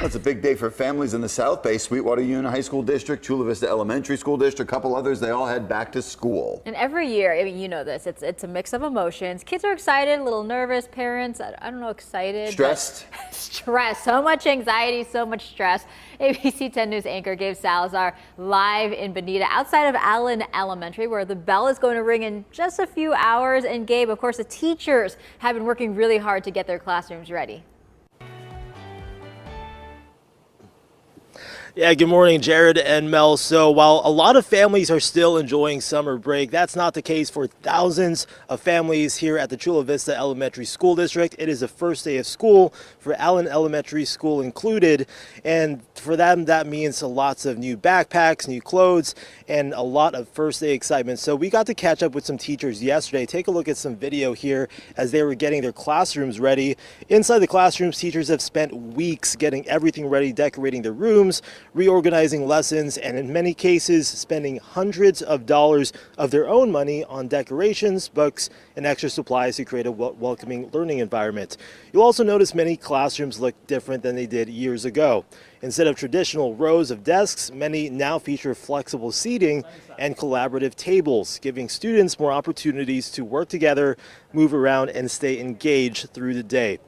Well, it's a big day for families in the South Bay. Sweetwater Union High School District, Chula Vista Elementary School District, a couple others, they all head back to school. And every year, I mean, you know this, it's a mix of emotions. Kids are excited, a little nervous, parents, I don't know, excited. Stressed? Stress, so much anxiety, so much stress. ABC 10 News anchor Gabe Salazar live in Bonita outside of Allen Elementary, where the bell is going to ring in just a few hours. And Gabe, of course, the teachers have been working really hard to get their classrooms ready. Yeah, good morning, Jared and Mel. So while a lot of families are still enjoying summer break, that's not the case for thousands of families here at the Chula Vista Elementary School District. It is the first day of school for Allen Elementary School included. And for them, that means lots of new backpacks, new clothes, and a lot of first day excitement. So we got to catch up with some teachers yesterday. Take a look at some video here as they were getting their classrooms ready. Inside the classrooms, teachers have spent weeks getting everything ready, decorating their rooms, reorganizing lessons, and in many cases spending hundreds of dollars of their own money on decorations, books, and extra supplies to create a welcoming learning environment. You'll also notice many classrooms look different than they did years ago. Instead of traditional rows of desks, many now feature flexible seating and collaborative tables, giving students more opportunities to work together, move around, and stay engaged through the day.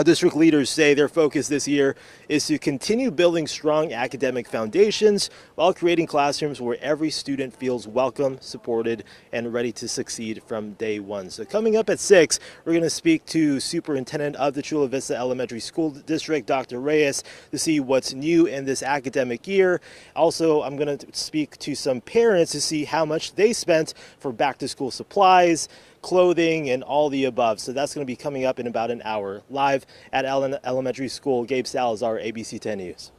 District leaders say their focus this year is to continue building strong academic foundations while creating classrooms where every student feels welcome, supported, and ready to succeed from day one. So coming up at 6, we're going to speak to Superintendent of the Chula Vista Elementary School District, Dr. Reyes, to see what's new in this academic year. Also, I'm going to speak to some parents to see how much they spent for back-to-school supplies, clothing, and all the above. So that's going to be coming up in about an hour. Live at Allen Elementary School, Gabe Salazar, ABC 10 News.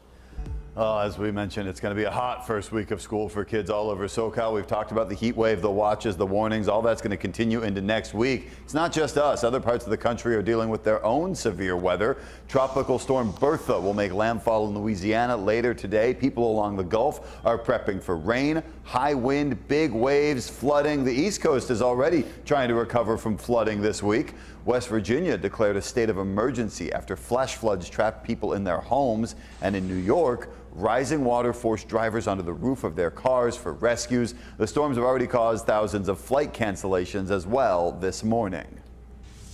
As we mentioned, it's going to be a hot first week of school for kids all over SoCal. We've talked about the heat wave, the watches, the warnings, all that's going to continue into next week. It's not just us. Other parts of the country are dealing with their own severe weather. Tropical storm Bertha will make landfall in Louisiana later today. People along the Gulf are prepping for rain, high wind, big waves, flooding. The East Coast is already trying to recover from flooding this week. West Virginia declared a state of emergency after flash floods trapped people in their homes. And in New York, rising water forced drivers onto the roof of their cars for rescues. The storms have already caused thousands of flight cancellations as well this morning.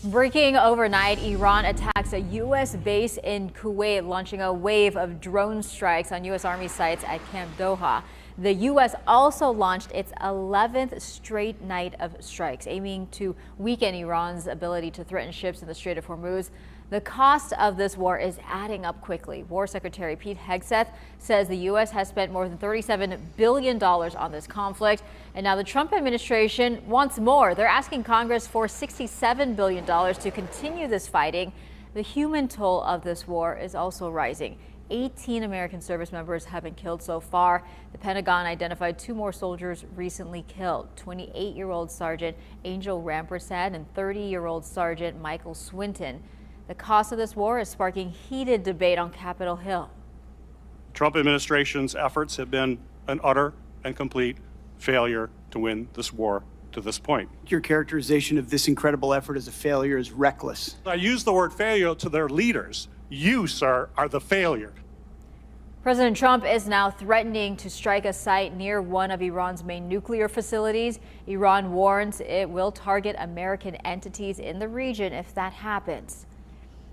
Breaking overnight, Iran attacks a U.S. base in Kuwait, launching a wave of drone strikes on U.S. Army sites at Camp Doha. The U.S. also launched its 11th straight night of strikes, aiming to weaken Iran's ability to threaten ships in the Strait of Hormuz. The cost of this war is adding up quickly. War Secretary Pete Hegseth says the U.S. has spent more than $37 billion on this conflict. And now the Trump administration wants more. They're asking Congress for $67 billion to continue this fighting. The human toll of this war is also rising. 18 American service members have been killed so far. The Pentagon identified 2 more soldiers recently killed, 28-year-old Sergeant Angel Rampersad and 30-year-old Sergeant Michael Swinton. The cost of this war is sparking heated debate on Capitol Hill. Trump administration's efforts have been an utter and complete failure to win this war to this point. Your characterization of this incredible effort as a failure is reckless. I use the word failure to their leaders. You, sir, are the failure. President Trump is now threatening to strike a site near one of Iran's main nuclear facilities. Iran warns it will target American entities in the region if that happens.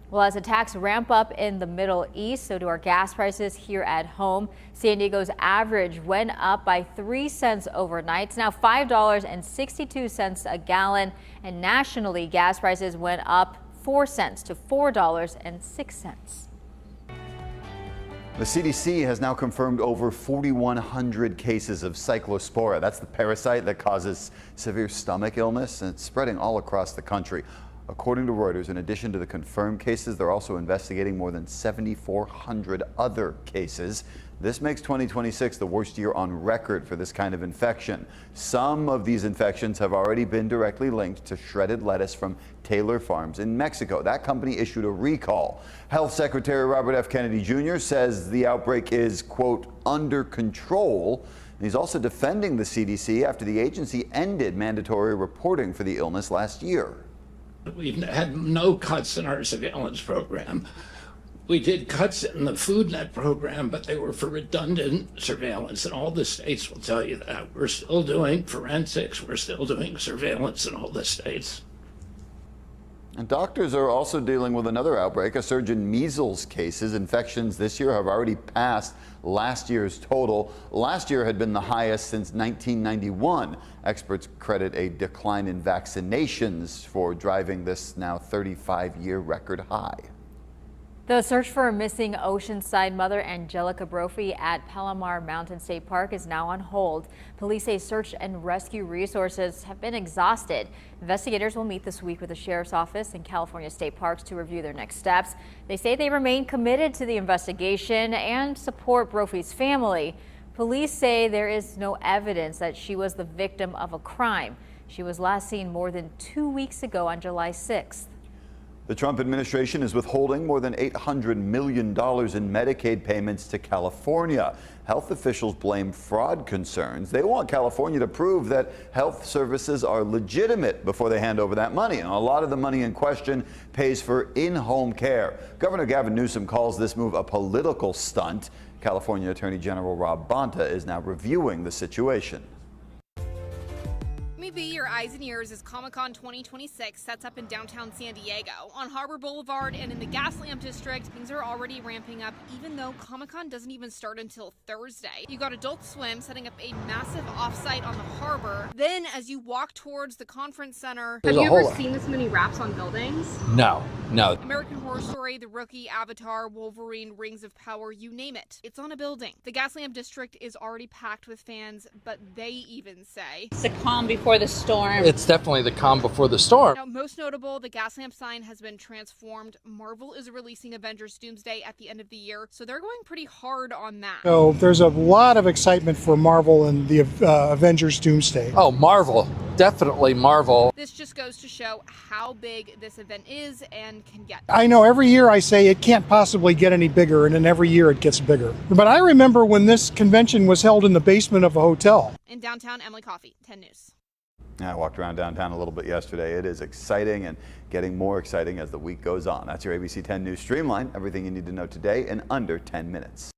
Well, as attacks ramp up in the Middle East, so do our gas prices here at home. San Diego's average went up by 3 cents overnight. It's now $5.62 a gallon, and nationally gas prices went up 4 cents to $4.06. The CDC has now confirmed over 4,100 cases of cyclospora. That's the parasite that causes severe stomach illness, and it's spreading all across the country. According to Reuters, in addition to the confirmed cases, they're also investigating more than 7,400 other cases. This makes 2026 the worst year on record for this kind of infection. Some of these infections have already been directly linked to shredded lettuce from Taylor Farms in Mexico. That company issued a recall. Health Secretary Robert F. Kennedy Jr. says the outbreak is, quote, under control. He's also defending the CDC after the agency ended mandatory reporting for the illness last year. We've had no cuts in our surveillance program. We did cuts in the food net program, but they were for redundant surveillance, and all the states will tell you that. We're still doing forensics, we're still doing surveillance in all the states. And doctors are also dealing with another outbreak, a surge in measles cases. Infections this year have already passed last year's total. Last year had been the highest since 1991. Experts credit a decline in vaccinations for driving this now 35-year record high. The search for a missing Oceanside mother Angelica Brophy at Palomar Mountain State Park is now on hold. Police say search and rescue resources have been exhausted. Investigators will meet this week with the Sheriff's Office and California State Parks to review their next steps. They say they remain committed to the investigation and support Brophy's family. Police say there is no evidence that she was the victim of a crime. She was last seen more than 2 weeks ago on July 6th. The Trump administration is withholding more than $800 million in Medicaid payments to California. Health officials blame fraud concerns. They want California to prove that health services are legitimate before they hand over that money. And a lot of the money in question pays for in-home care. Governor Gavin Newsom calls this move a political stunt. California Attorney General Rob Bonta is now reviewing the situation. Be your eyes and ears as Comic-Con 2026 sets up in downtown San Diego. On Harbor Boulevard and in the Gaslamp District, things are already ramping up, even though Comic-Con doesn't even start until Thursday. You got Adult Swim setting up a massive offsite on the harbor. Then, as you walk towards the conference center, have you ever seen this many wraps on buildings? No. American Horror Story, The Rookie, Avatar, Wolverine, Rings of Power, you name it. It's on a building. The Gaslamp District is already packed with fans, but they even say It's the calm before the storm. It's definitely the calm before the storm. Now, most notable, the Gaslamp sign has been transformed. Marvel is releasing Avengers Doomsday at the end of the year, so they're going pretty hard on that. So there's a lot of excitement for Marvel and the Avengers Doomsday. Oh, Marvel. Definitely Marvel. This just goes to show how big this event is and can get. I know every year I say it can't possibly get any bigger, and then every year it gets bigger. But I remember when this convention was held in the basement of a hotel. In downtown, Emily Coffey, 10 News. I walked around downtown a little bit yesterday. It is exciting and getting more exciting as the week goes on. That's your ABC 10 News Streamline. Everything you need to know today in under 10 minutes.